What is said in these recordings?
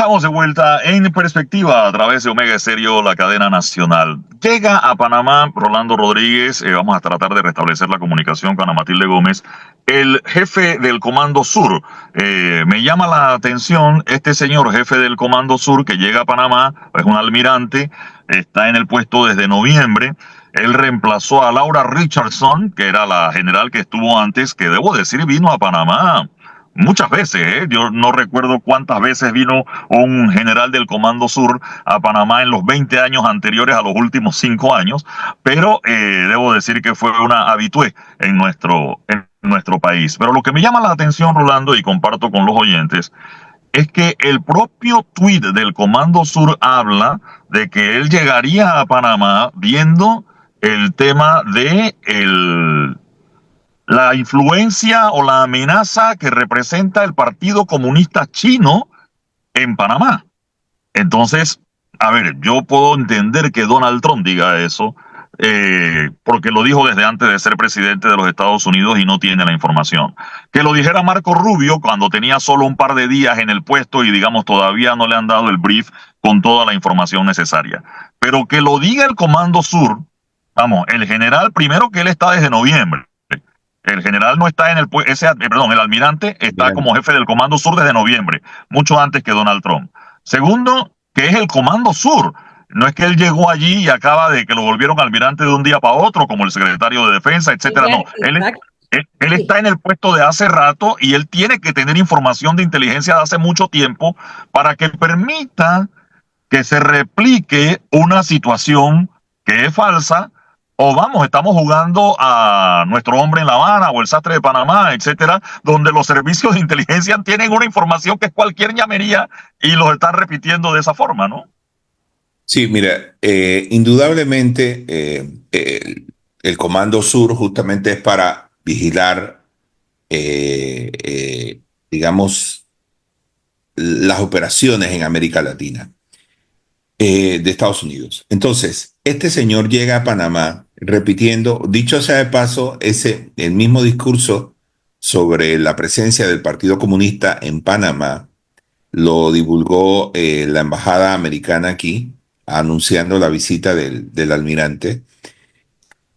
Estamos de vuelta en perspectiva a través de Omega Estéreo, la cadena nacional. Llega a Panamá Rolando Rodríguez, vamos a tratar de restablecer la comunicación con Ana Matilde Gómez, el jefe del Comando Sur. Me llama la atención este señor jefe del Comando Sur que llega a Panamá, es un almirante, está en el puesto desde noviembre. Él reemplazó a Laura Richardson, que era la general que estuvo antes, que debo decir vino a Panamá muchas veces, ¿eh? Yo no recuerdo cuántas veces vino un general del Comando Sur a Panamá en los 20 años anteriores a los últimos 5 años, pero debo decir que fue una habitué en nuestro país. Pero lo que me llama la atención, Rolando, y comparto con los oyentes, es que el propio tuit del Comando Sur habla de que él llegaría a Panamá viendo el tema de la influencia o la amenaza que representa el Partido Comunista Chino en Panamá. Entonces, a ver, yo puedo entender que Donald Trump diga eso, porque lo dijo desde antes de ser presidente de los Estados Unidos y no tiene la información. Que lo dijera Marco Rubio cuando tenía solo un par de días en el puesto y digamos todavía no le han dado el brief con toda la información necesaria. Pero que lo diga el Comando Sur, vamos, el general, primero que él está desde noviembre. El general no está en el almirante está Bien. como jefe del Comando Sur desde noviembre, mucho antes que Donald Trump. Segundo, que es el Comando Sur. No es que él llegó allí y acaba de que lo volvieron almirante de un día para otro, como el secretario de Defensa, etcétera. No, él está en el puesto de hace rato y él tiene que tener información de inteligencia de hace mucho tiempo para que permita que se replique una situación que es falsa, o vamos, estamos jugando a nuestro hombre en La Habana o el sastre de Panamá, etcétera, donde los servicios de inteligencia tienen una información que es cualquier ñamería y los están repitiendo de esa forma, ¿no? Sí, mira, indudablemente el Comando Sur justamente es para vigilar, digamos, las operaciones en América Latina de Estados Unidos. Entonces, este señor llega a Panamá repitiendo, dicho sea de paso, el mismo discurso sobre la presencia del Partido Comunista en Panamá lo divulgó la embajada americana aquí, anunciando la visita del almirante.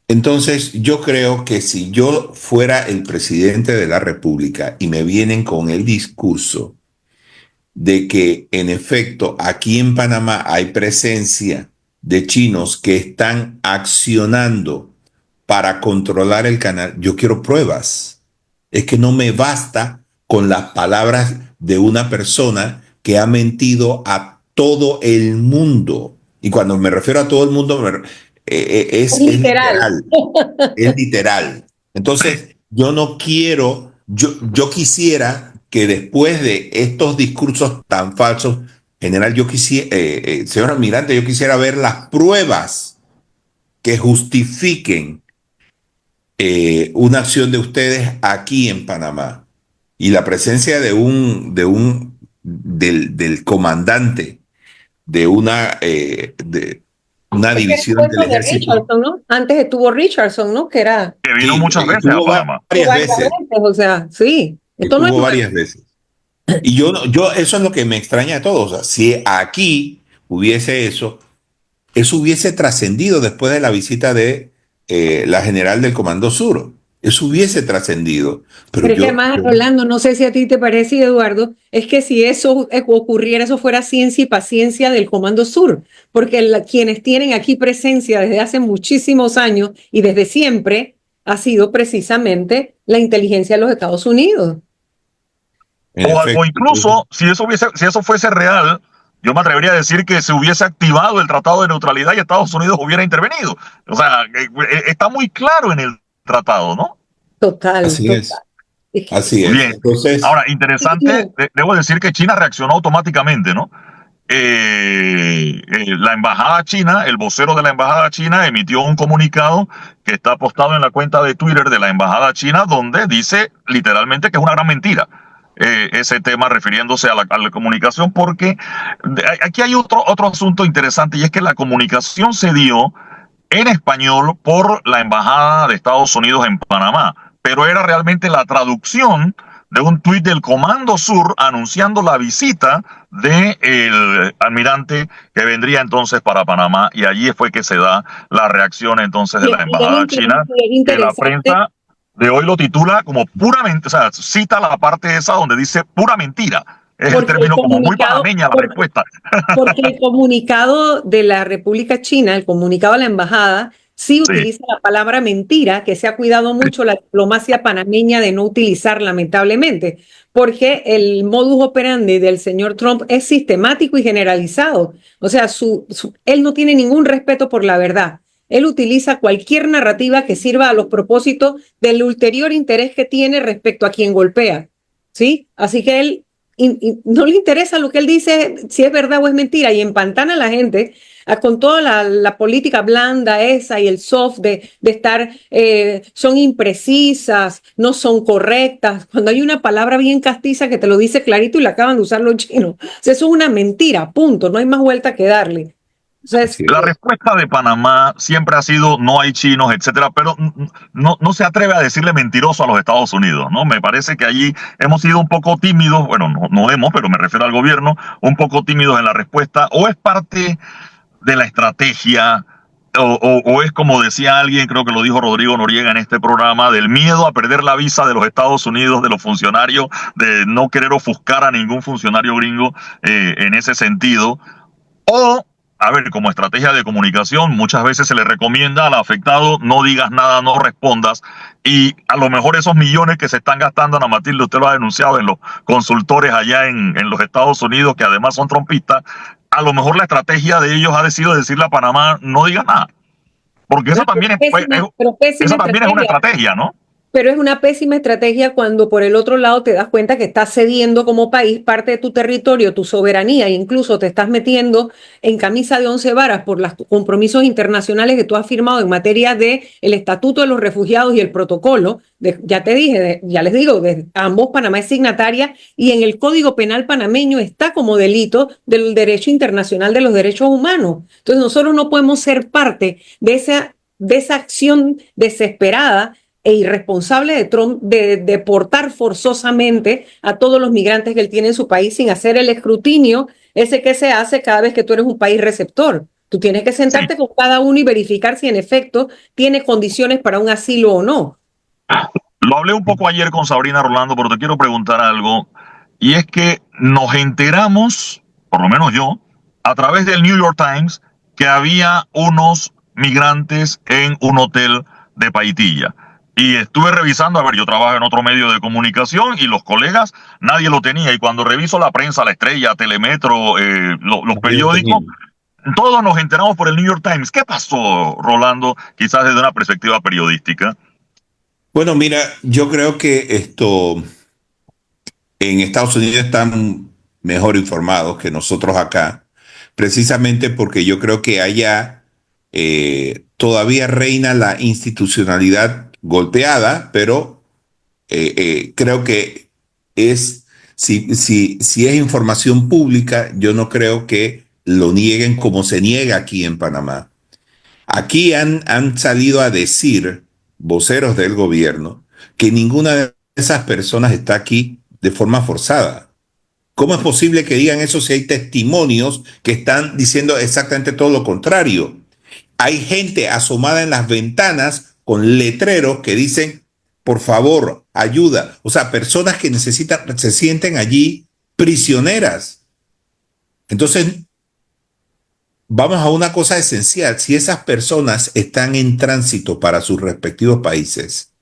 Entonces, yo creo que si yo fuera el presidente de la República y me vienen con el discurso de que en efecto aquí en Panamá hay presencia de chinos que están accionando para controlar el canal, yo quiero pruebas. Es que no me basta con las palabras de una persona que ha mentido a todo el mundo. Y cuando me refiero a todo el mundo, es literal. Es literal. Entonces, yo no quiero, yo quisiera que después de estos discursos tan falsos, general, yo quisiera, señor almirante, yo quisiera ver las pruebas que justifiquen una acción de ustedes aquí en Panamá y la presencia del comandante de una división del ejército. Richardson, ¿no? Antes estuvo Richardson, ¿no? Que era... Que vino muchas veces a Panamá. Varias veces. O sea, sí. Esto no es varias veces. Y yo, eso es lo que me extraña a todos. O sea, si aquí hubiese eso hubiese trascendido después de la visita de la general del Comando Sur. Eso hubiese trascendido. Pero es que además, Rolando, no sé si a ti te parece, Eduardo, es que si eso ocurriera, eso fuera ciencia y paciencia del Comando Sur, porque quienes tienen aquí presencia desde hace muchísimos años y desde siempre ha sido precisamente la inteligencia de los Estados Unidos. O incluso, si eso fuese real, yo me atrevería a decir que se hubiese activado el Tratado de Neutralidad y Estados Unidos hubiera intervenido. O sea, está muy claro en el tratado, ¿no? Total. Así total. es. Así es. Bien. Entonces, ahora, interesante, debo decir que China reaccionó automáticamente, ¿no? La embajada china, el vocero de la embajada china emitió un comunicado que está postado en la cuenta de Twitter de la embajada china donde dice literalmente que es una gran mentira. Ese tema refiriéndose a la comunicación, porque aquí hay otro asunto interesante y es que la comunicación se dio en español por la embajada de Estados Unidos en Panamá, pero era realmente la traducción de un tuit del Comando Sur anunciando la visita del almirante que vendría entonces para Panamá, y allí fue que se da la reacción entonces de la embajada china, que la interesante. prensa de hoy lo titula como puramente, o sea, cita la parte esa donde dice pura mentira. Es el Porque el término como muy comunicado, panameña la porque, respuesta. porque el comunicado de la República China, el comunicado de la embajada, sí Sí, utiliza la palabra mentira, que se ha cuidado mucho la diplomacia panameña de no utilizar, lamentablemente, porque el modus operandi del señor Trump es sistemático y generalizado. O sea, él no tiene ningún respeto por la verdad. Él utiliza cualquier narrativa que sirva a los propósitos del ulterior interés que tiene respecto a quien golpea. ¿Sí? Así que él no le interesa lo que él dice, si es verdad o es mentira, y empantana a la gente con toda la política blanda esa y el soft de estar, son imprecisas, no son correctas, cuando hay una palabra bien castiza que te lo dice clarito y la acaban de usar los chinos. O sea, eso es una mentira, punto, no hay más vuelta que darle. O sea, Así la es. respuesta de Panamá siempre ha sido no hay chinos, etcétera, pero no se atreve a decirle mentiroso a los Estados Unidos, ¿no? Me parece que allí hemos sido un poco tímidos, bueno, no hemos, pero me refiero al gobierno, un poco tímidos en la respuesta, o es parte de la estrategia, o es como decía alguien, creo que lo dijo Rodrigo Noriega en este programa, del miedo a perder la visa de los Estados Unidos, de los funcionarios, de no querer ofuscar a ningún funcionario gringo en ese sentido. O, a ver, como estrategia de comunicación, muchas veces se le recomienda al afectado no digas nada, no respondas. Y a lo mejor esos millones que se están gastando, Ana Matilde, usted lo ha denunciado en los consultores allá en los Estados Unidos, que además son trompistas, a lo mejor la estrategia de ellos ha sido decirle a Panamá no digas nada. Porque eso también pero pésima eso también es una estrategia. estrategia, ¿no? Pero es una pésima estrategia cuando por el otro lado te das cuenta que estás cediendo como país parte de tu territorio, tu soberanía, e incluso te estás metiendo en camisa de 11 varas por los compromisos internacionales que tú has firmado en materia de el Estatuto de los Refugiados y el protocolo. Ya te dije, ya les digo, de ambos Panamá es signataria y en el Código Penal panameño está como delito del derecho internacional de los derechos humanos. Entonces nosotros no podemos ser parte de esa acción desesperada e irresponsable de Trump de deportar forzosamente a todos los migrantes que él tiene en su país sin hacer el escrutinio ese que se hace cada vez que tú eres un país receptor. Tú tienes que Sí. sentarte con cada uno y verificar si en efecto tiene condiciones para un asilo o no. Lo hablé un poco ayer con Sabrina Rolando, pero te quiero preguntar algo. Y es que nos enteramos, por lo menos yo, a través del New York Times, que había unos migrantes en un hotel de Paitilla. Y estuve revisando, a ver, yo trabajo en otro medio de comunicación y los colegas, nadie lo tenía. Y cuando reviso la prensa, La Estrella, Telemetro, los También lo periódicos, tenían. todos nos enteramos por el New York Times. ¿Qué pasó, Rolando? Quizás desde una perspectiva periodística. Bueno, mira, yo creo que esto en Estados Unidos están mejor informados que nosotros acá, precisamente porque yo creo que allá todavía reina la institucionalidad golpeada, pero creo que es, si es información pública, yo no creo que lo nieguen como se niega aquí en Panamá. Aquí han salido a decir voceros del gobierno que ninguna de esas personas está aquí de forma forzada. ¿Cómo es posible que digan eso si hay testimonios que están diciendo exactamente todo lo contrario? Hay gente asomada en las ventanas con letreros que dicen, por favor, ayuda. O sea, personas que necesitan, se sienten allí prisioneras. Entonces, vamos a una cosa esencial. Si esas personas están en tránsito para sus respectivos países,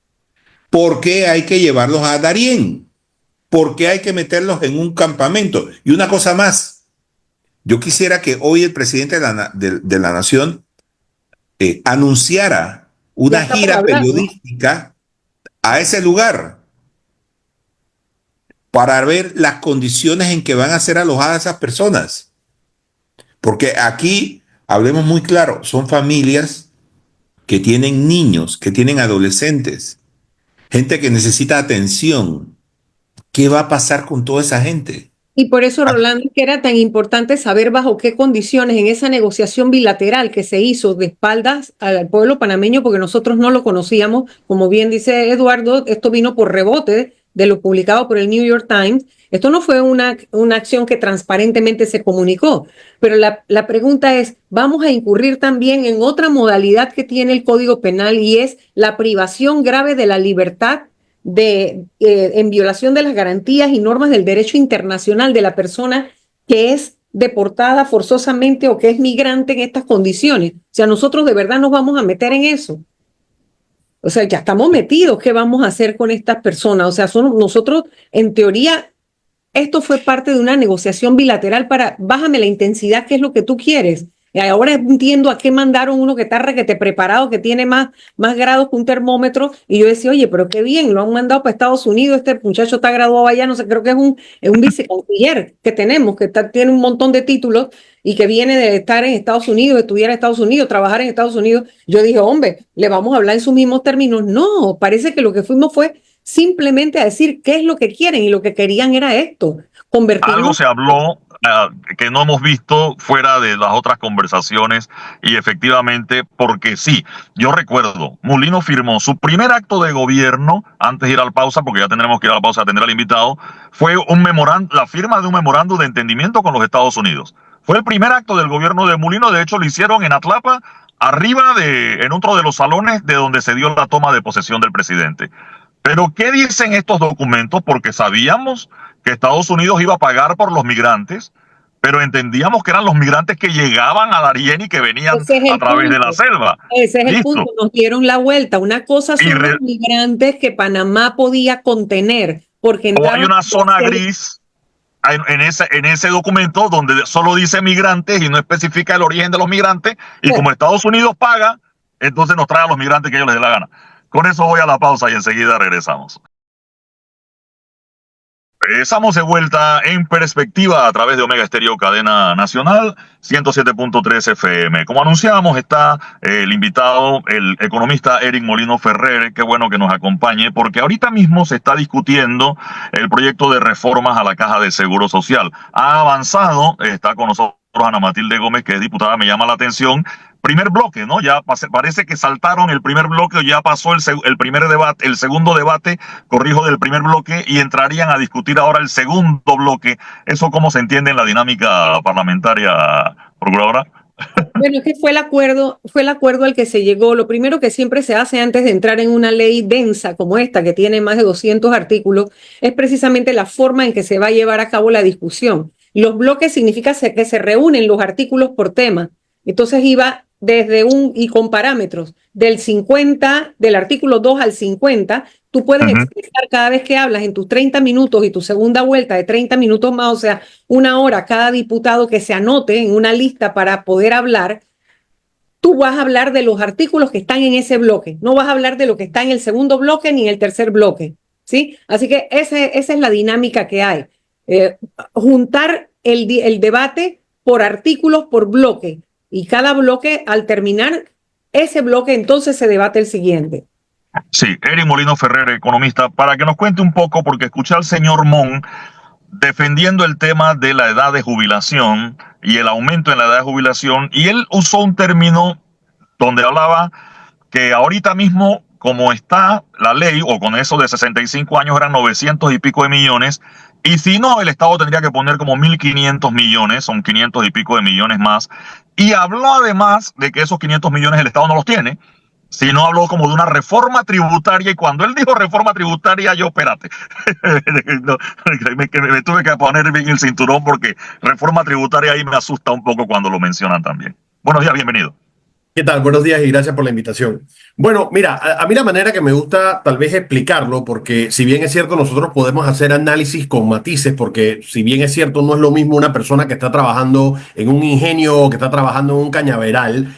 ¿por qué hay que llevarlos a Darién? ¿Por qué hay que meterlos en un campamento? Y una cosa más, yo quisiera que hoy el presidente de la Nación anunciara Ya una está por gira hablar, ¿no? periodística a ese lugar para ver las condiciones en que van a ser alojadas esas personas. Porque aquí, hablemos muy claro, son familias que tienen niños, que tienen adolescentes, gente que necesita atención. ¿Qué va a pasar con toda esa gente? Y por eso, Rolando, que era tan importante saber bajo qué condiciones en esa negociación bilateral que se hizo de espaldas al pueblo panameño, porque nosotros no lo conocíamos. Como bien dice Eduardo, esto vino por rebote de lo publicado por el New York Times. Esto no fue una acción que transparentemente se comunicó, pero la pregunta es, ¿vamos a incurrir también en otra modalidad que tiene el Código Penal y es la privación grave de la libertad en violación de las garantías y normas del derecho internacional de la persona que es deportada forzosamente o que es migrante en estas condiciones? O sea, nosotros de verdad nos vamos a meter en eso. O sea, ya estamos metidos. ¿Qué vamos a hacer con estas personas? O sea, nosotros, en teoría, esto fue parte de una negociación bilateral para bájame la intensidad, que es lo que tú quieres. Y ahora entiendo a qué mandaron uno que está requete preparado, que tiene más grados que un termómetro. Y yo decía, oye, pero qué bien, lo han mandado para Estados Unidos. Este muchacho está graduado allá, no sé, creo que es un vicecanciller que tenemos, que tiene un montón de títulos y que viene de estar en Estados Unidos, estudiar en Estados Unidos, trabajar en Estados Unidos. Yo dije, hombre, le vamos a hablar en sus mismos términos. No, parece que lo que fuimos fue simplemente a decir qué es lo que quieren, y lo que querían era esto, convertirnos. Algo se habló que no hemos visto fuera de las otras conversaciones, y efectivamente, porque sí, yo recuerdo, Mulino firmó su primer acto de gobierno antes de ir a la pausa, porque ya tendremos que ir a la pausa a atender al invitado, fue la firma de un memorando de entendimiento con los Estados Unidos. Fue el primer acto del gobierno de Mulino. De hecho lo hicieron en Atlapa, arriba en otro de los salones de donde se dio la toma de posesión del presidente. Pero ¿qué dicen estos documentos? Porque sabíamos que Estados Unidos iba a pagar por los migrantes, pero entendíamos que eran los migrantes que llegaban a Darién y que venían a través de la selva. Ese es el punto, nos dieron la vuelta. Una cosa son los migrantes que Panamá podía contener, porque o hay una zona gris en ese documento donde solo dice migrantes y no especifica el origen de los migrantes, y como Estados Unidos paga, entonces nos trae a los migrantes que ellos les dé la gana. Con eso voy a la pausa y enseguida regresamos. Estamos de vuelta en Perspectiva a través de Omega Estéreo, cadena nacional, 107.3 FM. Como anunciábamos, está el invitado, el economista Eric Molino Ferrer. Qué bueno que nos acompañe, porque ahorita mismo se está discutiendo el proyecto de reformas a la Caja de Seguro Social. Ha avanzado, está con nosotros Ana Matilde Gómez, que es diputada. Me llama la atención. Primer bloque, ¿no? Ya parece que saltaron el primer bloque, ya pasó el primer debate, el segundo debate, corrijo, del primer bloque, y entrarían a discutir ahora el segundo bloque. ¿Eso cómo se entiende en la dinámica parlamentaria, procuradora? Bueno, es que fue el acuerdo al que se llegó. Lo primero que siempre se hace antes de entrar en una ley densa como esta, que tiene más de 200 artículos, es precisamente la forma en que se va a llevar a cabo la discusión. Los bloques significa que se reúnen los artículos por tema. Entonces iba y con parámetros, del artículo 2 al 50, tú puedes expresar cada vez que hablas en tus 30 minutos y tu segunda vuelta de 30 minutos más, o sea, 1 hora cada diputado que se anote en una lista para poder hablar. Tú vas a hablar de los artículos que están en ese bloque, no vas a hablar de lo que está en el segundo bloque ni en el tercer bloque, ¿sí? Así que esa es la dinámica que hay. Juntar el debate por artículos, por bloque. Y cada bloque, al terminar ese bloque, entonces se debate el siguiente. Sí, Eric Molino Ferrer, economista, para que nos cuente un poco, porque escuché al señor Mon defendiendo el tema de la edad de jubilación y el aumento en la edad de jubilación, y él usó un término donde hablaba que ahorita mismo, como está la ley, o con eso de 65 años eran 900 y pico de millones, y si no, el Estado tendría que poner como 1.500 millones, son 500 y pico de millones más. Y habló además de que esos 500 millones el Estado no los tiene, sino habló como de una reforma tributaria. Y cuando él dijo reforma tributaria, yo, espérate, me tuve que poner bien el cinturón, porque reforma tributaria ahí me asusta un poco cuando lo mencionan también. Buenos días, bienvenido. ¿Qué tal? Buenos días y gracias por la invitación. Bueno, mira, a mí la manera que me gusta tal vez explicarlo, porque si bien es cierto, nosotros podemos hacer análisis con matices, porque si bien es cierto, no es lo mismo una persona que está trabajando en un ingenio o que está trabajando en un cañaveral,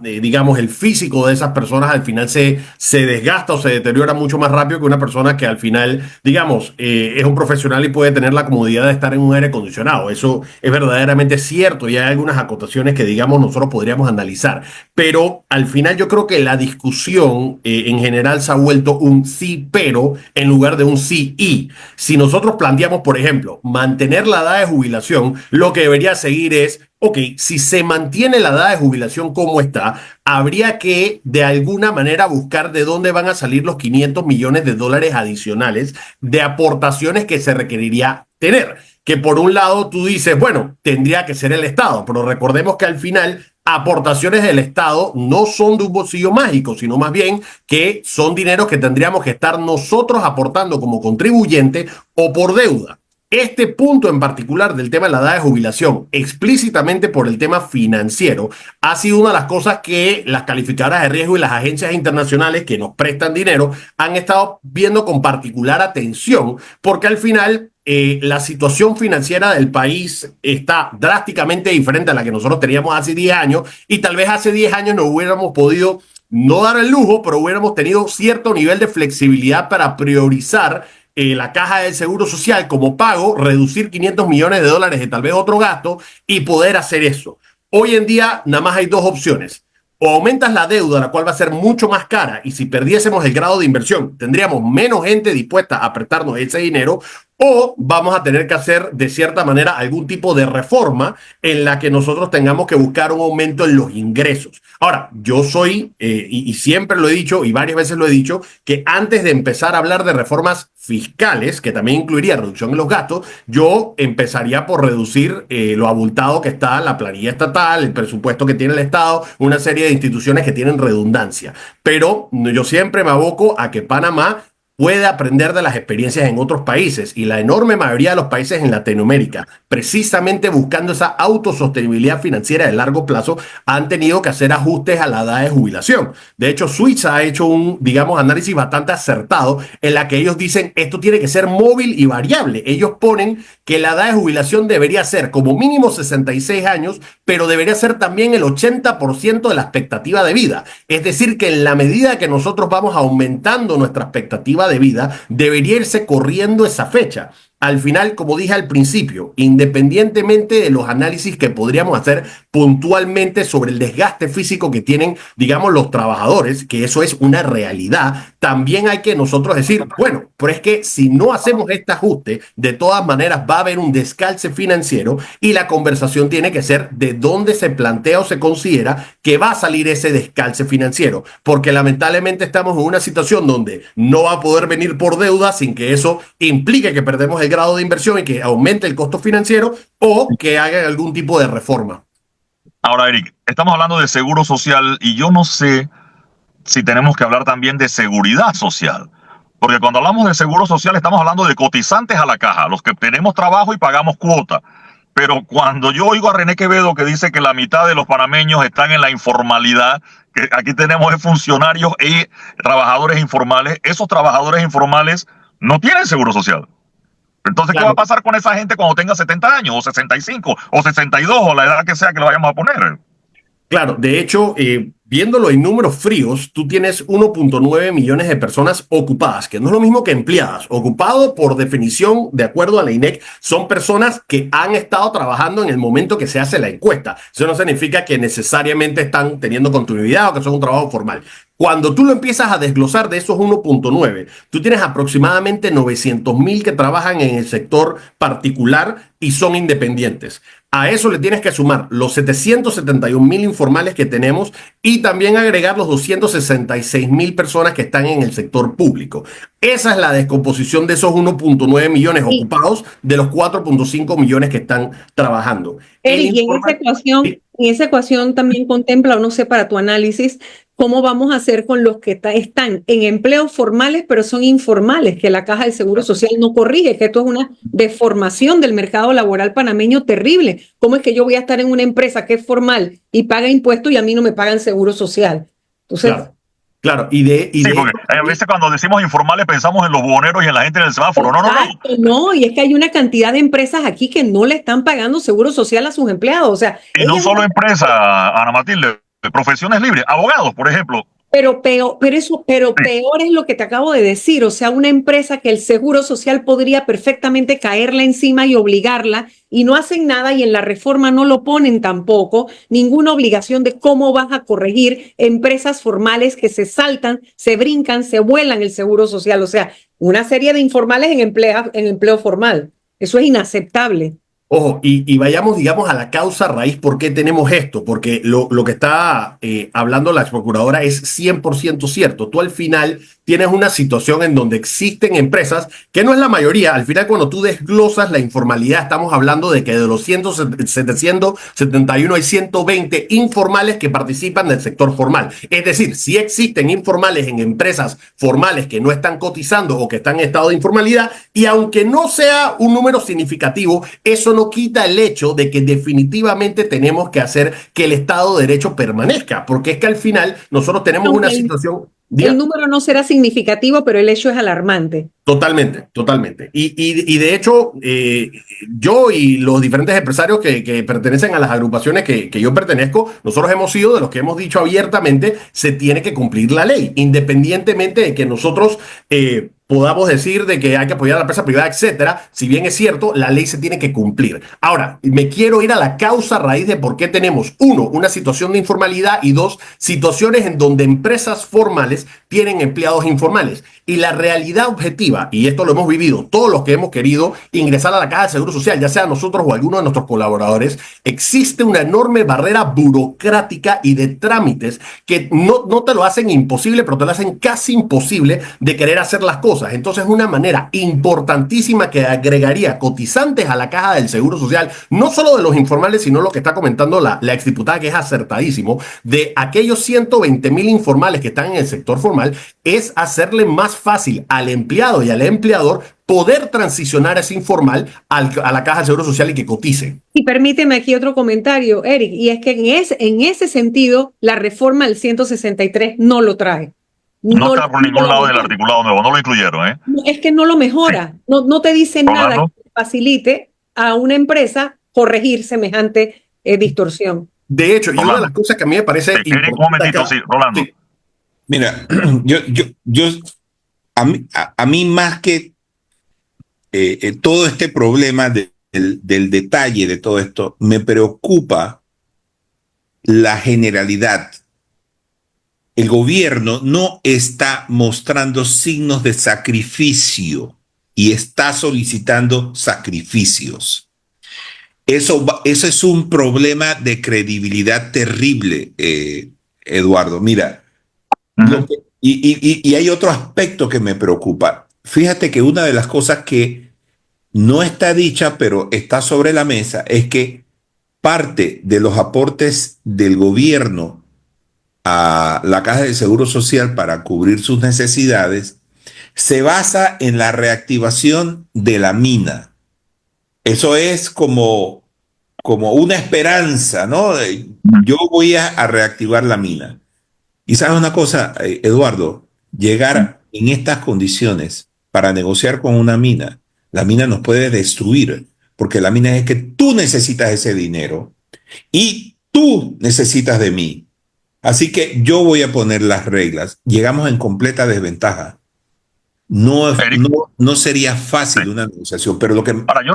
digamos, el físico de esas personas al final se desgasta o se deteriora mucho más rápido que una persona que al final, digamos, es un profesional y puede tener la comodidad de estar en un aire acondicionado. Eso es verdaderamente cierto, y hay algunas acotaciones que, digamos, nosotros podríamos analizar analizar. Pero al final yo creo que la discusión en general se ha vuelto un sí pero en lugar de un sí y. Si nosotros planteamos, por ejemplo, mantener la edad de jubilación, lo que debería seguir es, ok, si se mantiene la edad de jubilación como está, habría que de alguna manera buscar de dónde van a salir los 500 millones de dólares adicionales de aportaciones que se requeriría tener. Que por un lado tú dices, bueno, tendría que ser el Estado, pero recordemos que al final aportaciones del Estado no son de un bolsillo mágico, sino más bien que son dineros que tendríamos que estar nosotros aportando como contribuyente o por deuda. Este punto en particular del tema de la edad de jubilación, explícitamente por el tema financiero, ha sido una de las cosas que las calificadoras de riesgo y las agencias internacionales que nos prestan dinero han estado viendo con particular atención, porque al final la situación financiera del país está drásticamente diferente a la que nosotros teníamos hace 10 años y tal vez hace 10 años no hubiéramos podido no dar el lujo, pero hubiéramos tenido cierto nivel de flexibilidad para priorizar la caja del Seguro Social como pago, reducir 500 millones de dólares de tal vez otro gasto y poder hacer eso. Hoy en día nada más hay dos opciones. O aumentas la deuda, la cual va a ser mucho más cara, y si perdiésemos el grado de inversión, tendríamos menos gente dispuesta a prestarnos ese dinero, o vamos a tener que hacer de cierta manera algún tipo de reforma en la que nosotros tengamos que buscar un aumento en los ingresos. Ahora, yo soy, y siempre lo he dicho, y varias veces lo he dicho, que antes de empezar a hablar de reformas fiscales, que también incluiría reducción en los gastos, yo empezaría por reducir lo abultado que está la planilla estatal, el presupuesto que tiene el Estado, una serie de instituciones que tienen redundancia. Pero yo siempre me aboco a que Panamá puede aprender de las experiencias en otros países, y la enorme mayoría de los países en Latinoamérica, precisamente buscando esa autosostenibilidad financiera de largo plazo, han tenido que hacer ajustes a la edad de jubilación. De hecho, Suiza ha hecho un, digamos, análisis bastante acertado en la que ellos dicen esto tiene que ser móvil y variable. Ellos ponen que la edad de jubilación debería ser como mínimo 66 años, pero debería ser también el 80% de la expectativa de vida. Es decir, que en la medida que nosotros vamos aumentando nuestra expectativa de vida, debería irse corriendo esa fecha. Al final, como dije al principio, independientemente de los análisis que podríamos hacer puntualmente sobre el desgaste físico que tienen, digamos, los trabajadores, que eso es una realidad, también hay que nosotros decir, bueno, pero es que si no hacemos este ajuste, de todas maneras va a haber un descalce financiero, y la conversación tiene que ser de dónde se plantea o se considera que va a salir ese descalce financiero, porque lamentablemente estamos en una situación donde no va a poder venir por deuda sin que eso implique que perdemos el grado de inversión y que aumente el costo financiero, o que hagan algún tipo de reforma. Ahora, Eric, estamos hablando de seguro social y yo no sé si tenemos que hablar también de seguridad social. Porque cuando hablamos de seguro social estamos hablando de cotizantes a la caja, los que tenemos trabajo y pagamos cuota. Pero cuando yo oigo a René Quevedo que dice que la mitad de los panameños están en la informalidad, que aquí tenemos funcionarios y trabajadores informales, esos trabajadores informales no tienen seguro social. Entonces, ¿qué va a pasar con esa gente cuando tenga 70 años, o 65, o 62, o la edad que sea que lo vayamos a poner? Claro, de hecho, viéndolo en números fríos, tú tienes 1.9 millones de personas ocupadas, que no es lo mismo que empleadas. Ocupado, por definición, de acuerdo a la INEC, son personas que han estado trabajando en el momento que se hace la encuesta. Eso no significa que necesariamente están teniendo continuidad o que son un trabajo formal. Cuando tú lo empiezas a desglosar de esos 1.9, tú tienes aproximadamente 900,000 que trabajan en el sector particular y son independientes. A eso le tienes que sumar los 771,000 informales que tenemos y también agregar los 266,000 personas que están en el sector público. Esa es la descomposición de esos 1.9 millones ocupados de los 4.5 millones que están trabajando. Eric, y en esa ecuación también contempla, o no sé, para tu análisis, cómo vamos a hacer con los que están en empleos formales, pero son informales, que la Caja del Seguro Social no corrige, que esto es una deformación del mercado laboral panameño terrible. ¿Cómo es que yo voy a estar en una empresa que es formal y paga impuestos y a mí no me pagan seguro social? Entonces, claro. Porque a veces cuando decimos informales pensamos en los buhoneros y en la gente del semáforo. No, y es que hay una cantidad de empresas aquí que no le están pagando seguro social a sus empleados. O sea, y no solo empresas, Ana Matilde, profesiones libres, abogados, por ejemplo. Pero peor es lo que te acabo de decir. O sea, una empresa que el Seguro Social podría perfectamente caerle encima y obligarla, y no hacen nada, y en la reforma no lo ponen tampoco, ninguna obligación de cómo vas a corregir empresas formales que se saltan, se brincan, se vuelan el Seguro Social. O sea, una serie de informales en empleo formal. Eso es inaceptable. Ojo, y vayamos, digamos, a la causa raíz, ¿por qué tenemos esto? Porque lo que está hablando la ex procuradora es 100% cierto. Tú al final tienes una situación en donde existen empresas, que no es la mayoría, al final cuando tú desglosas la informalidad, estamos hablando de que de los 771 hay 120 informales que participan del sector formal. Es decir, si existen informales en empresas formales que no están cotizando o que están en estado de informalidad, y aunque no sea un número significativo, eso no quita el hecho de que definitivamente tenemos que hacer que el Estado de Derecho permanezca, porque es que al final nosotros tenemos una situación... El número no será significativo, pero el hecho es alarmante. Totalmente, totalmente. Y de hecho, yo y los diferentes empresarios que pertenecen a las agrupaciones que yo pertenezco, nosotros hemos sido de los que hemos dicho abiertamente, se tiene que cumplir la ley, independientemente de que nosotros podamos decir de que hay que apoyar a la empresa privada, etcétera. Si bien es cierto, la ley se tiene que cumplir. Ahora, me quiero ir a la causa raíz de por qué tenemos, uno, una situación de informalidad, y dos, situaciones en donde empresas formales tienen empleados informales. Y la realidad objetiva, y esto lo hemos vivido todos los que hemos querido ingresar a la Caja de Seguro Social, ya sea nosotros o alguno de nuestros colaboradores, existe una enorme barrera burocrática y de trámites que no te lo hacen imposible, pero te lo hacen casi imposible de querer hacer las cosas. Entonces, una manera importantísima que agregaría cotizantes a la Caja del Seguro Social, no solo de los informales, sino lo que está comentando la exdiputada, que es acertadísimo, de aquellos 120,000 informales que están en el sector formal, es hacerle más fácil al empleado y al empleador poder transicionar a ese informal a la Caja de Seguro Social y que cotice. Y permíteme aquí otro comentario, Eric, y es que en ese sentido la reforma del 163 no lo trae. No está por ningún lado del articulado nuevo, no lo incluyeron, ¿eh? Es que no lo mejora, no te dice nada que facilite a una empresa corregir semejante distorsión. De hecho, y una de las cosas que a mí me parece importante... Un momentito, sí, Rolando. Sí. Mira, a mí más que todo este problema del detalle de todo esto, me preocupa la generalidad. El gobierno no está mostrando signos de sacrificio y está solicitando sacrificios. Eso es un problema de credibilidad terrible, Eduardo. Mira, y hay otro aspecto que me preocupa. Fíjate que una de las cosas que no está dicha, pero está sobre la mesa, es que parte de los aportes del gobierno a la Caja de Seguro Social para cubrir sus necesidades se basa en la reactivación de la mina. Eso es como una esperanza, ¿no? Yo voy a reactivar la mina. Y sabes una cosa, Eduardo, llegar en estas condiciones para negociar con una mina, la mina nos puede destruir, porque la mina es que tú necesitas ese dinero y tú necesitas de mí. Así que yo voy a poner las reglas. Llegamos en completa desventaja. No sería fácil una negociación, pero lo que... Ahora, yo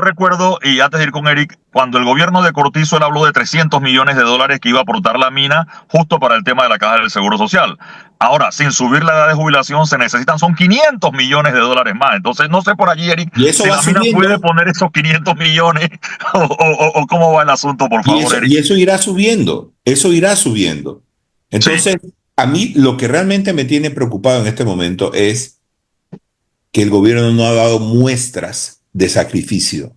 recuerdo, y antes de ir con Eric, cuando el gobierno de Cortizo él habló de 300 millones de dólares que iba a aportar la mina justo para el tema de la Caja del Seguro Social. Ahora, sin subir la edad de jubilación, son 500 millones de dólares más. Entonces, no sé por allí, Eric, si la mina puede poner esos 500 millones o cómo va el asunto, por favor, Eric. Y eso irá subiendo, Entonces, sí. A mí lo que realmente me tiene preocupado en este momento es que el gobierno no ha dado muestras de sacrificio.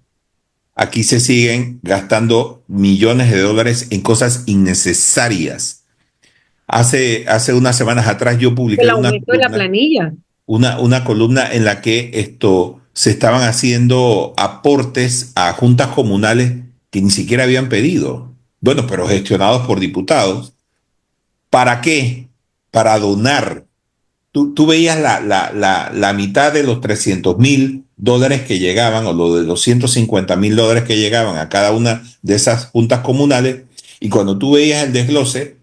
Aquí se siguen gastando millones de dólares en cosas innecesarias. Hace unas semanas atrás yo publiqué una columna en la que se estaban haciendo aportes a juntas comunales que ni siquiera habían pedido. Bueno, pero gestionados por diputados. ¿Para qué? Para donar. Tú veías la mitad de los 300,000 dólares que llegaban, o lo de los 150,000 dólares que llegaban a cada una de esas juntas comunales, y cuando tú veías el desglose,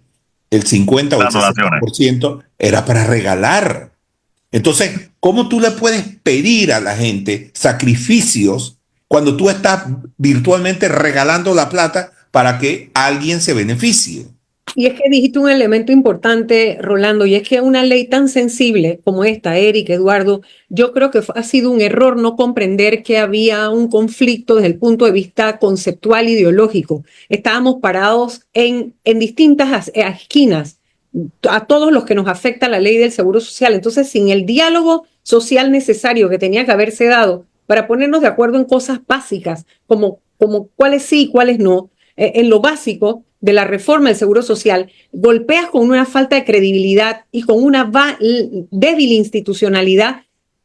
el 50 o el Las donaciones. 60% era para regalar. Entonces, ¿cómo tú le puedes pedir a la gente sacrificios cuando tú estás virtualmente regalando la plata para que alguien se beneficie? Y es que dijiste un elemento importante, Rolando, y es que una ley tan sensible como esta, Eric, Eduardo, yo creo que ha sido un error no comprender que había un conflicto desde el punto de vista conceptual, ideológico. Estábamos parados en distintas esquinas, a todos los que nos afecta la ley del Seguro Social. Entonces, sin el diálogo social necesario que tenía que haberse dado para ponernos de acuerdo en cosas básicas, como cuáles sí y cuáles no, en lo básico de la reforma del Seguro Social, golpeas con una falta de credibilidad y con una débil institucionalidad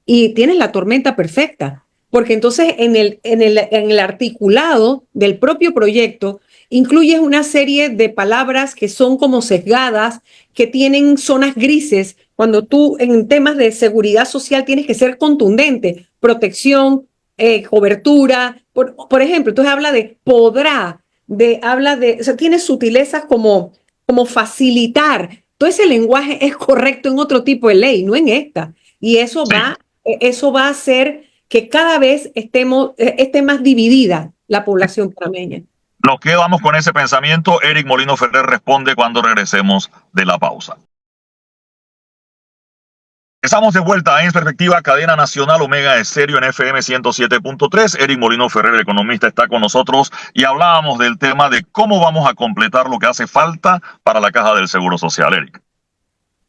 y tienes la tormenta perfecta. Porque entonces en el articulado del propio proyecto incluyes una serie de palabras que son como sesgadas, que tienen zonas grises, cuando tú en temas de seguridad social tienes que ser contundente, protección, cobertura, por ejemplo, entonces habla de podrá, o sea, tiene sutilezas como facilitar. Todo ese lenguaje es correcto en otro tipo de ley, no en esta. Y eso va a hacer que cada vez esté más dividida la población panameña. Nos quedamos con ese pensamiento. Eric Molino Ferrer responde cuando regresemos de la pausa. Estamos de vuelta en Perspectiva, cadena nacional Omega Estéreo en FM 107.3. Eric Molino Ferrer, el economista, está con nosotros y hablábamos del tema de cómo vamos a completar lo que hace falta para la caja del Seguro Social, Eric.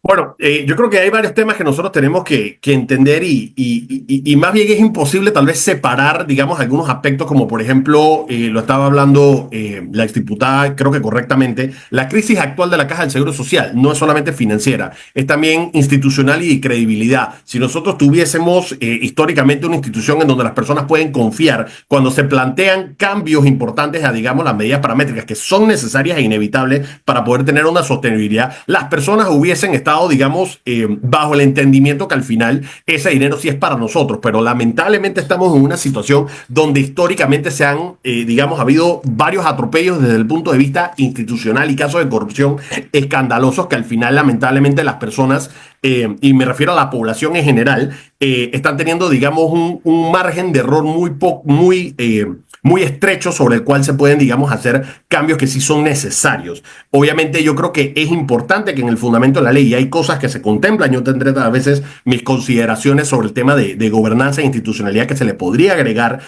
Bueno, yo creo que hay varios temas que nosotros tenemos que entender y más bien es imposible tal vez separar, digamos, algunos aspectos como por ejemplo, lo estaba hablando la exdiputada, creo que correctamente, la crisis actual de la Caja del Seguro Social no es solamente financiera, es también institucional y de credibilidad. Si nosotros tuviésemos históricamente una institución en donde las personas pueden confiar cuando se plantean cambios importantes a, digamos, las medidas paramétricas que son necesarias e inevitables para poder tener una sostenibilidad, las personas hubiesen estado, digamos, bajo el entendimiento que al final ese dinero sí es para nosotros, pero lamentablemente estamos en una situación donde históricamente se han, digamos, habido varios atropellos desde el punto de vista institucional y casos de corrupción escandalosos que al final lamentablemente las personas, y me refiero a la población en general, están teniendo, digamos, un margen de error muy estrecho sobre el cual se pueden, digamos, hacer cambios que sí son necesarios. Obviamente yo creo que es importante que en el fundamento de la ley, y hay cosas que se contemplan, yo tendré a veces mis consideraciones sobre el tema de gobernanza e institucionalidad que se le podría agregar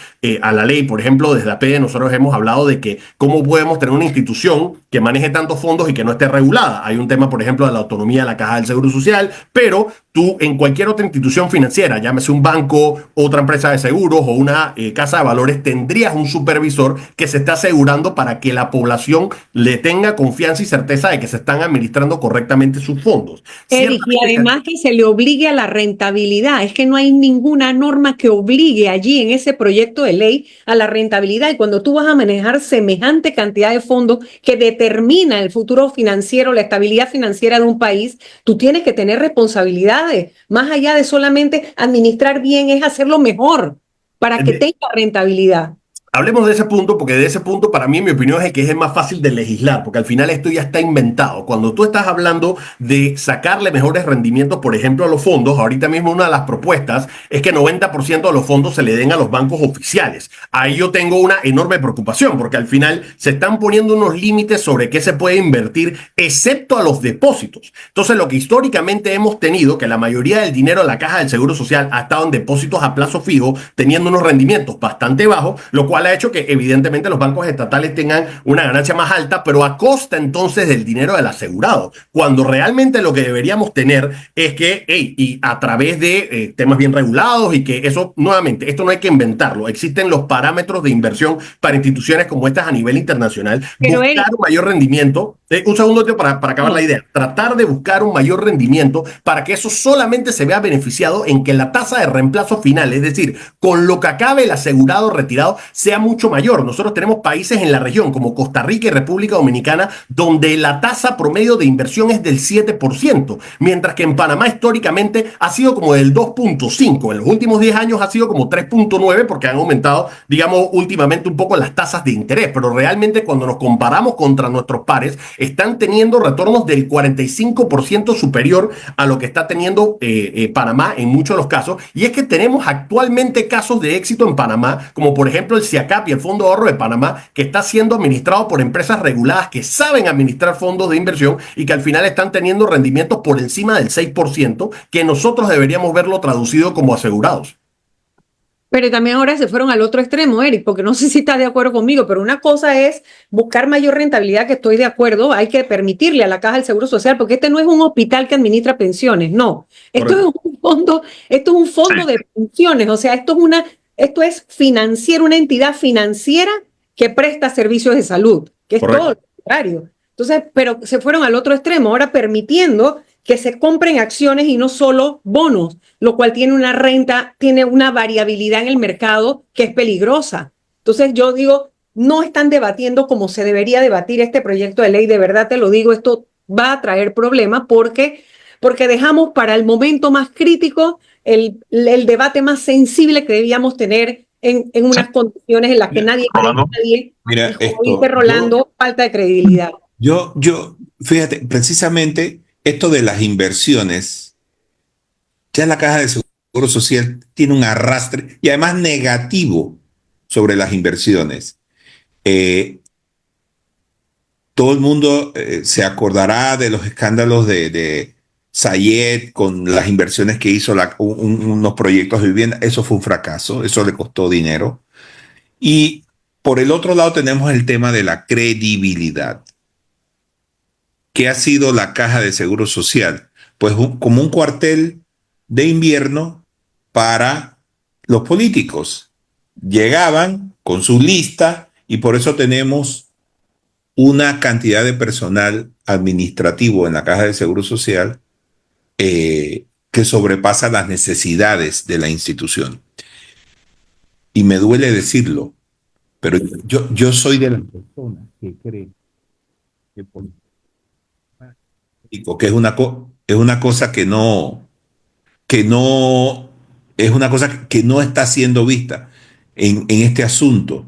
a la ley. Por ejemplo, desde APE nosotros hemos hablado de que cómo podemos tener una institución que maneje tantos fondos y que no esté regulada. Hay un tema, por ejemplo, de la autonomía de la Caja del Seguro Social, pero tú en cualquier otra institución financiera, llámese un banco, otra empresa de seguros o una casa de valores, tendrías un supervisor que se está asegurando para que la población le tenga confianza y certeza de que se están administrando correctamente sus fondos. Eric, y además que se le obligue a la rentabilidad. Es que no hay ninguna norma que obligue allí en ese proyecto de ley a la rentabilidad. Y cuando tú vas a manejar semejante cantidad de fondos que determina el futuro financiero, la estabilidad financiera de un país, tú tienes que tener responsabilidades. Más allá de solamente administrar bien, es hacerlo mejor para que tenga rentabilidad. Hablemos de ese punto, porque de ese punto para mí, en mi opinión, es que es el más fácil de legislar, porque al final esto ya está inventado. Cuando tú estás hablando de sacarle mejores rendimientos, por ejemplo, a los fondos, ahorita mismo una de las propuestas es que 90% de los fondos se le den a los bancos oficiales. Ahí yo tengo una enorme preocupación, porque al final se están poniendo unos límites sobre qué se puede invertir, excepto a los depósitos. Entonces, lo que históricamente hemos tenido, que la mayoría del dinero de la Caja del Seguro Social ha estado en depósitos a plazo fijo, teniendo unos rendimientos bastante bajos, lo cual ha hecho que evidentemente los bancos estatales tengan una ganancia más alta, pero a costa entonces del dinero del asegurado, cuando realmente lo que deberíamos tener es que, y a través de temas bien regulados y que eso, nuevamente, esto no hay que inventarlo, existen los parámetros de inversión para instituciones como estas a nivel internacional, pero buscar un mayor rendimiento. Un segundo para acabar la idea, tratar de buscar un mayor rendimiento para que eso solamente se vea beneficiado en que la tasa de reemplazo final, es decir, con lo que acabe el asegurado retirado, sea mucho mayor. Nosotros tenemos países en la región como Costa Rica y República Dominicana donde la tasa promedio de inversión es del 7%, mientras que en Panamá históricamente ha sido como del 2.5%. En los últimos 10 años ha sido como 3.9% porque han aumentado, digamos, últimamente un poco las tasas de interés, pero realmente cuando nos comparamos contra nuestros pares, están teniendo retornos del 45% superior a lo que está teniendo Panamá en muchos de los casos. Y es que tenemos actualmente casos de éxito en Panamá, como por ejemplo el SIACAP y el Fondo de Ahorro de Panamá, que está siendo administrado por empresas reguladas que saben administrar fondos de inversión y que al final están teniendo rendimientos por encima del 6%, que nosotros deberíamos verlo traducido como asegurados. Pero también ahora se fueron al otro extremo, Eric, porque no sé si estás de acuerdo conmigo, pero una cosa es buscar mayor rentabilidad, que estoy de acuerdo, hay que permitirle a la Caja del Seguro Social, porque este no es un hospital que administra pensiones, no. Esto es un fondo, de pensiones, o sea, esto es financiero, una entidad financiera que presta servicios de salud, que es todo lo contrario. Entonces, pero se fueron al otro extremo, ahora permitiendo que se compren acciones y no solo bonos, lo cual tiene una renta, tiene una variabilidad en el mercado que es peligrosa. Entonces yo digo, no están debatiendo como se debería debatir este proyecto de ley, de verdad te lo digo, esto va a traer problemas porque dejamos para el momento más crítico el debate más sensible que debíamos tener en unas condiciones en las que nadie cree en nadie. Mira, y como dice Rolando, falta de credibilidad. Fíjate, precisamente esto de las inversiones, ya la Caja de Seguro Social tiene un arrastre y además negativo sobre las inversiones. Todo el mundo se acordará de los escándalos de Sayed con las inversiones que hizo unos proyectos de vivienda. Eso fue un fracaso, eso le costó dinero. Y por el otro lado tenemos el tema de la credibilidad. ¿Qué ha sido la Caja de Seguro Social? Pues como un cuartel de invierno para los políticos. Llegaban con su lista y por eso tenemos una cantidad de personal administrativo en la Caja de Seguro Social que sobrepasa las necesidades de la institución. Y me duele decirlo, pero yo soy de las personas que creen que que es una cosa que no es una cosa que no está siendo vista en este asunto.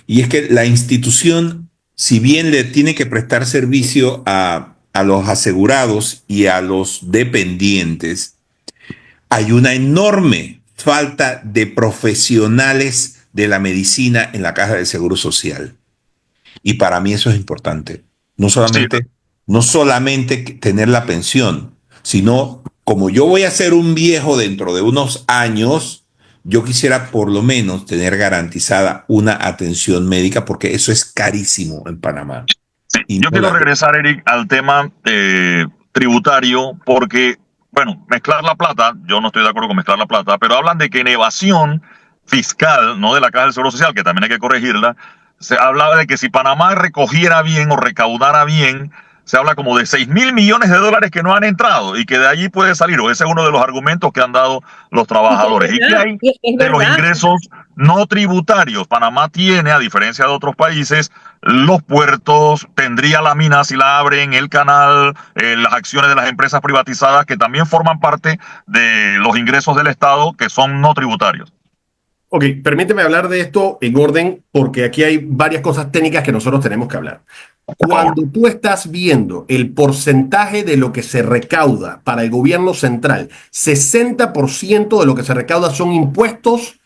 Y es que la institución, si bien le tiene que prestar servicio a los asegurados y a los dependientes, hay una enorme falta de profesionales de la medicina en la Caja de Seguro Social. Y para mí eso es importante. No solamente tener la pensión, sino como yo voy a ser un viejo dentro de unos años, yo quisiera por lo menos tener garantizada una atención médica porque eso es carísimo en Panamá. Sí, yo quiero regresar, Eric, al tema tributario porque, bueno, mezclar la plata, yo no estoy de acuerdo con mezclar la plata, pero hablan de que en evasión fiscal, no de la Caja del Seguro Social, que también hay que corregirla, se hablaba de que si Panamá recogiera bien o recaudara bien, se habla como de 6.000 millones de dólares que no han entrado y que de allí puede salir, o ese es uno de los argumentos que han dado los trabajadores. ¿Y qué hay de los ingresos no tributarios? Panamá tiene, a diferencia de otros países, los puertos, tendría la mina si la abren, el canal, las acciones de las empresas privatizadas que también forman parte de los ingresos del Estado que son no tributarios. Ok, permíteme hablar de esto en orden porque aquí hay varias cosas técnicas que nosotros tenemos que hablar. Cuando tú estás viendo el porcentaje de lo que se recauda para el gobierno central, 60% de lo que se recauda son impuestos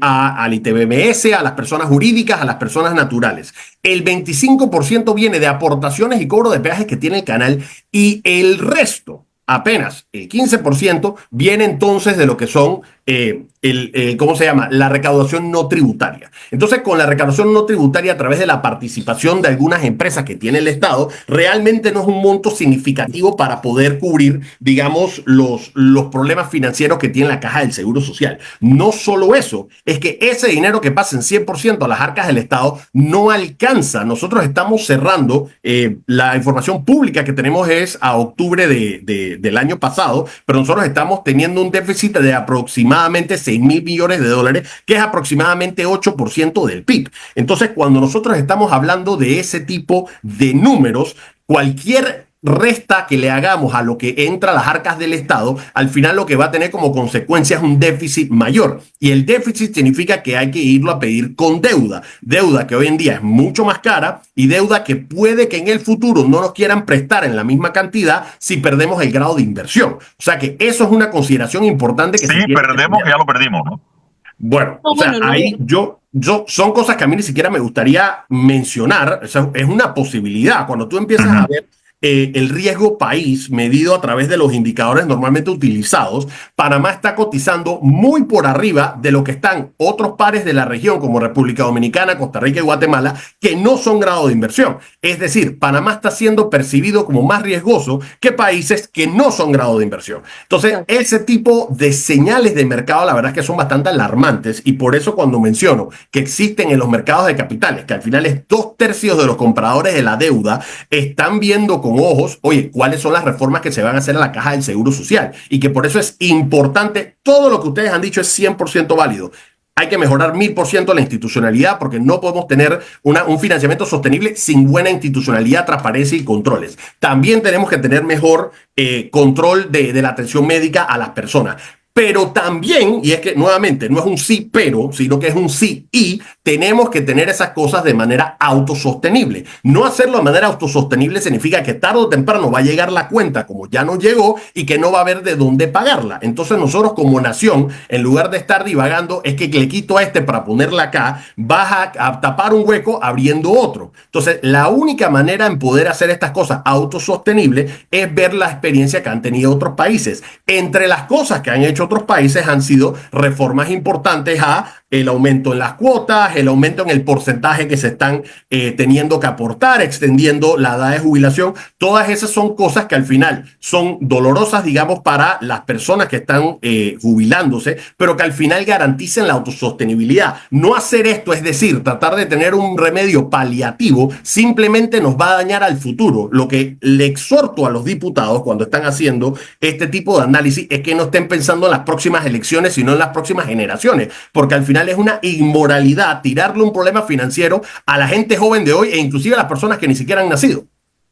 al ITBMS, a las personas jurídicas, a las personas naturales. El 25% viene de aportaciones y cobro de peajes que tiene el canal y el resto, apenas el 15%, viene entonces de lo que son ¿cómo se llama? La recaudación no tributaria. Entonces, con la recaudación no tributaria a través de la participación de algunas empresas que tiene el Estado, realmente no es un monto significativo para poder cubrir, digamos, los problemas financieros que tiene la Caja del Seguro Social. No solo eso, es que ese dinero que pasa en 100% a las arcas del Estado no alcanza. Nosotros estamos cerrando, la información pública que tenemos es a octubre del año pasado, pero nosotros estamos teniendo un déficit de aproximadamente 6.000 millones de dólares, que es aproximadamente 8% del PIB. Entonces, cuando nosotros estamos hablando de ese tipo de números, cualquier resta que le hagamos a lo que entra a las arcas del Estado, al final lo que va a tener como consecuencia es un déficit mayor. Y el déficit significa que hay que irlo a pedir con deuda. Deuda que hoy en día es mucho más cara y deuda que puede que en el futuro no nos quieran prestar en la misma cantidad si perdemos el grado de inversión. O sea que eso es una consideración importante que sí, perdemos, que ya lo perdimos, ¿no? Bueno, o sea, ahí yo son cosas que a mí ni siquiera me gustaría mencionar. O sea, es una posibilidad. Cuando tú empiezas a ver el riesgo país medido a través de los indicadores normalmente utilizados, Panamá está cotizando muy por arriba de lo que están otros pares de la región como República Dominicana, Costa Rica y Guatemala, que no son grado de inversión. Es decir, Panamá está siendo percibido como más riesgoso que países que no son grado de inversión. Entonces, ese tipo de señales de mercado, la verdad es que son bastante alarmantes, y por eso cuando menciono que existen en los mercados de capitales, que al final es 2/3 de los compradores de la deuda, están viendo con ojos, oye, cuáles son las reformas que se van a hacer a la caja del Seguro Social, y que por eso es importante. Todo lo que ustedes han dicho es 100% válido. Hay que mejorar 1000% la institucionalidad, porque no podemos tener un financiamiento sostenible sin buena institucionalidad, transparencia y controles. También tenemos que tener mejor control de la atención médica a las personas. Pero también, y es que nuevamente no es un sí pero, sino que es un sí y, tenemos que tener esas cosas de manera autosostenible. No hacerlo de manera autosostenible significa que tarde o temprano va a llegar la cuenta como ya nos llegó y que no va a haber de dónde pagarla. Entonces nosotros como nación, en lugar de estar divagando, es que le quito a este para ponerla acá, vas a tapar un hueco abriendo otro. Entonces la única manera en poder hacer estas cosas autosostenibles es ver la experiencia que han tenido otros países. Entre las cosas que han hecho otros países han sido reformas importantes a el aumento en las cuotas, el aumento en el porcentaje que se están teniendo que aportar, extendiendo la edad de jubilación. Todas esas son cosas que al final son dolorosas, digamos, para las personas que están jubilándose, pero que al final garanticen la autosostenibilidad. No hacer esto, es decir, tratar de tener un remedio paliativo, simplemente nos va a dañar al futuro. Lo que le exhorto a los diputados cuando están haciendo este tipo de análisis es que no estén pensando en las próximas elecciones, sino en las próximas generaciones, porque al final es una inmoralidad tirarle un problema financiero a la gente joven de hoy e inclusive a las personas que ni siquiera han nacido.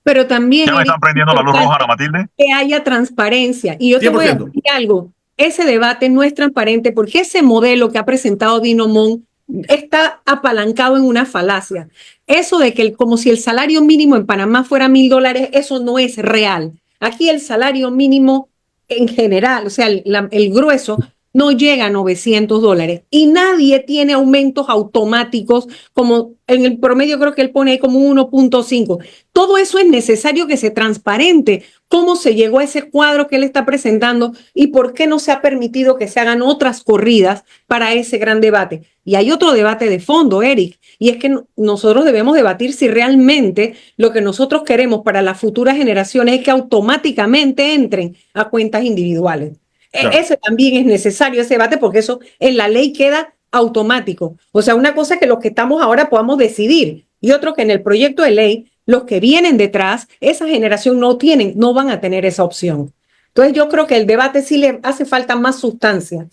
Pero también ¿Ya me están prendiendo la luz roja, Ana Matilde? Que haya transparencia. Y yo te 100%. voy a decir algo. Ese debate no es transparente porque ese modelo que ha presentado Dino Montt está apalancado en una falacia. Eso de que como si el salario mínimo en Panamá fuera $1,000, eso no es real. Aquí el salario mínimo en general, o sea, el grueso, no llega a $900 y nadie tiene aumentos automáticos como en el promedio. Creo que él pone ahí como 1.5. Todo eso es necesario que se transparente cómo se llegó a ese cuadro que él está presentando y por qué no se ha permitido que se hagan otras corridas para ese gran debate. Y hay otro debate de fondo, Eric, y es que nosotros debemos debatir si realmente lo que nosotros queremos para las futuras generaciones es que automáticamente entren a cuentas individuales. Claro. Ese también es necesario, ese debate, porque eso en la ley queda automático. O sea, una cosa es que los que estamos ahora podamos decidir y otro que en el proyecto de ley, los que vienen detrás, esa generación no van a tener esa opción. Entonces yo creo que el debate sí le hace falta más sustancia.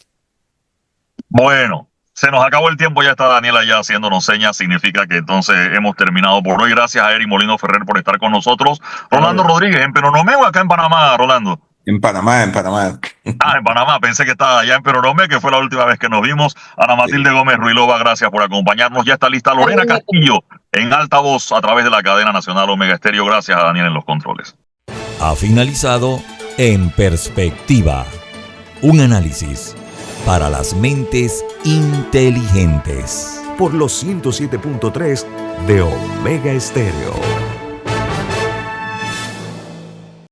Bueno, se nos acabó el tiempo, ya está Daniela ya haciéndonos señas, significa que entonces hemos terminado por hoy. Gracias a Eric Molino Ferrer por estar con nosotros. Rolando Rodríguez, ¿en Peronomé o acá en Panamá, Rolando? En Panamá, en Panamá. Ah, en Panamá, pensé que estaba allá en Peronomé, que fue la última vez que nos vimos. Ana Matilde Gómez Ruilova, gracias por acompañarnos. Ya está lista Lorena Castillo en altavoz a través de la cadena nacional Omega Estéreo. Gracias a Daniel en los controles. Ha finalizado En Perspectiva, un análisis para las mentes inteligentes. Por los 107.3 de Omega Estéreo.